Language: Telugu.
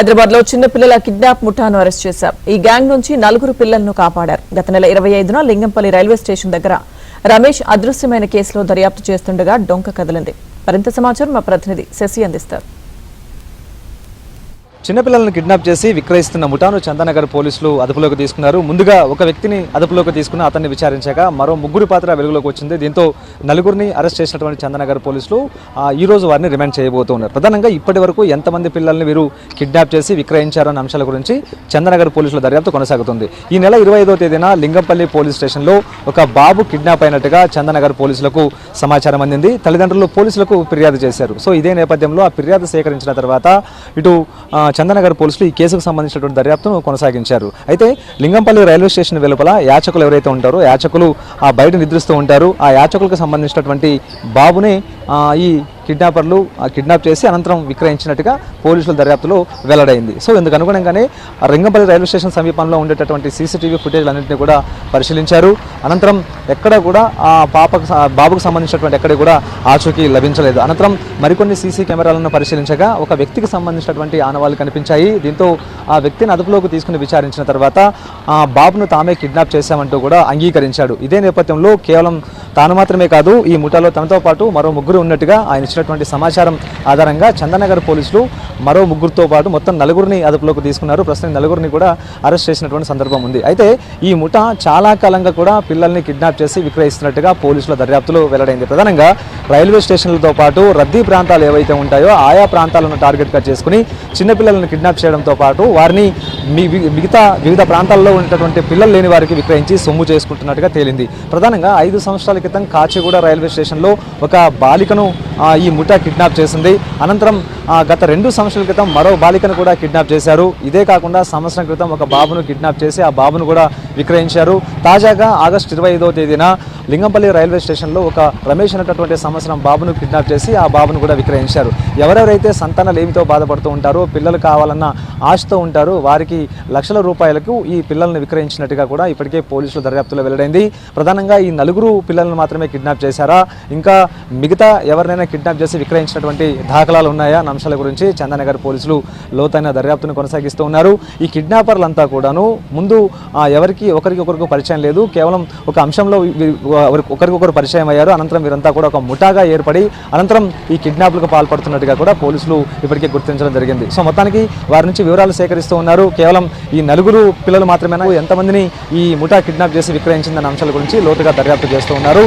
హైదరాబాద్ లో చిన్న పిల్లల కిడ్నాప్ ముఠాను అరెస్ట్ చేశారు. ఈ గ్యాంగ్ నుంచి 4 పిల్లలను కాపాడారు. గత నెల 25న లింగంపల్లి రైల్వే స్టేషన్ దగ్గర రమేష్ అదృశ్యమైన కేసులో దర్యాప్తు చేస్తుండగా డొంక కదలింది. మరింత సమాచారం మా ప్రతినిధి శశి అందిస్తారు. చిన్నపిల్లలను కిడ్నాప్ చేసి విక్రయిస్తున్న ముఠాను చందానగర్ పోలీసులు అదుపులోకి తీసుకున్నారు. ముందుగా ఒక వ్యక్తిని అదుపులోకి తీసుకుని అతన్ని విచారించాక మరో 3 పాత్ర వెలుగులోకి వచ్చింది. దీంతో 4 అరెస్ట్ చేసినటువంటి చందానగర్ పోలీసులు ఈ రోజు వారిని రిమాండ్ చేయబోతున్నారు. ప్రధానంగా ఇప్పటి వరకు ఎంతమంది పిల్లల్ని వీరు కిడ్నాప్ చేసి విక్రయించారన్న అంశాల గురించి చందానగర్ పోలీసుల దర్యాప్తు కొనసాగుతుంది. ఈ నెల 25వ తేదీన లింగంపల్లి పోలీస్ స్టేషన్లో ఒక బాబు కిడ్నాప్ అయినట్టుగా చందానగర్ పోలీసులకు సమాచారం అందింది. తల్లిదండ్రులు పోలీసులకు ఫిర్యాదు చేశారు. సో ఇదే నేపథ్యంలో ఆ ఫిర్యాదు సేకరించిన తర్వాత ఇటు చందానగర్ పోలీసులు ఈ కేసుకు సంబంధించినటువంటి దర్యాప్తును కొనసాగించారు. అయితే లింగంపల్లి రైల్వే స్టేషన్ వెలుపల యాచకులు ఎవరైతే ఉంటారో యాచకులు బయట నిద్రిస్తూ ఉంటారు. ఆ యాచకులకు సంబంధించినటువంటి బాబుని ఈ కిడ్నాపర్లు కిడ్నాప్ చేసి అనంతరం విక్రయించినట్టుగా పోలీసుల దర్యాప్తులో వెల్లడైంది. సో ఇందుకు అనుగుణంగానే లింగంపల్లి రైల్వే స్టేషన్ సమీపంలో ఉండేటటువంటి సీసీటీవీ ఫుటేజ్లన్నింటినీ కూడా పరిశీలించారు. అనంతరం ఎక్కడ కూడా బాబుకు సంబంధించినటువంటి ఎక్కడ కూడా ఆచూకీ లభించలేదు. అనంతరం మరికొన్ని సీసీ కెమెరాలను పరిశీలించగా ఒక వ్యక్తికి సంబంధించినటువంటి ఆనవాళ్లు కనిపించాయి. దీంతో ఆ వ్యక్తిని అదుపులోకి తీసుకుని విచారించిన తర్వాత బాబును తామే కిడ్నాప్ చేశామంటూ కూడా అంగీకరించాడు. ఇదే నేపథ్యంలో కేవలం తాను మాత్రమే కాదు ఈ ముఠాలో తనతో పాటు మరో 3 ఉన్నట్టుగా ఆయన ఇచ్చినటువంటి సమాచారం ఆధారంగా చందానగర్ పోలీసులు మరో 3తో పాటు మొత్తం 4 అదుపులోకి తీసుకున్నారు. ప్రస్తుతం 4 కూడా అరెస్ట్ చేసినటువంటి సందర్భం ఉంది. అయితే ఈ ముఠా చాలా కాలంగా కూడా పిల్లల్ని కిడ్నాప్ చేసి విక్రయిస్తున్నట్టుగా పోలీసుల దర్యాప్తులో వెల్లడైంది. ప్రధానంగా రైల్వే స్టేషన్లతో పాటు రద్దీ ప్రాంతాలు ఏవైతే ఉంటాయో ఆయా ప్రాంతాలను టార్గెట్గా చేసుకుని చిన్నపిల్లలను కిడ్నాప్ చేయడంతో పాటు వారిని వివిధ ప్రాంతాల్లో ఉన్నటువంటి పిల్లలు లేని వారికి విక్రయించి సొమ్ము చేసుకుంటున్నట్టుగా తేలింది. ప్రధానంగా 5 సంవత్సరాల క్రితం కాచిగూడ రైల్వే స్టేషన్లో ఒక బాలికను ఈ ముఠా కిడ్నాప్ చేసింది. అనంతరం గత 2 సంవత్సరాల క్రితం మరో బాలికను కూడా కిడ్నాప్ చేశారు. ఇదే కాకుండా సంవత్సరం క్రితం ఒక బాబును కిడ్నాప్ చేసి ఆ బాబును కూడా విక్రయించారు. తాజాగా ఆగస్టు 25వ తేదీన లింగంపల్లి రైల్వే స్టేషన్లో ఒక రమేష్ అనేటటువంటి సంవత్సరం బాబును కిడ్నాప్ చేసి ఆ బాబును కూడా విక్రయించారు. ఎవరెవరైతే సంతాన లేమితో బాధపడుతూ ఉంటారో పిల్లలు కావాలన్న ఆశతో ఉంటారో వారికి లక్షల రూపాయలకు ఈ పిల్లల్ని విక్రయించినట్టుగా కూడా ఇప్పటికే పోలీసుల దర్యాప్తులో వెల్లడైంది. ప్రధానంగా ఈ 4 పిల్లలను మాత్రమే కిడ్నాప్ చేశారా, ఇంకా మిగతా ఎవరినైనా కిడ్నాప్ చేసి విక్రయించినటువంటి దాఖలాలు ఉన్నాయా అన్న అంశాల గురించి చందానగర్ పోలీసులు లోతైన దర్యాప్తును కొనసాగిస్తూ ఉన్నారు. ఈ కిడ్నాపర్లంతా కూడాను ముందు ఒకరికొకరికి పరిచయం లేదు. కేవలం ఒక అంశంలో ఒకరికొకరు పరిచయం అయ్యారు. అనంతరం వీరంతా కూడా ఒక ముఠాగా ఏర్పడి అనంతరం ఈ కిడ్నాప్లకు పాల్పడుతున్నట్టుగా కూడా పోలీసులు ఇప్పటికే గుర్తించడం జరిగింది. సో మొత్తానికి వారి నుంచి వివరాలు సేకరిస్తూ ఉన్నారు. కేవలం ఈ 4 పిల్లలు మాత్రమేనా, ఎంతమందిని ఈ ముఠా కిడ్నాప్ చేసి విక్రయించిందన్న అంశాల గురించి లోతుగా దర్యాప్తు చేస్తూ ఉన్నారు.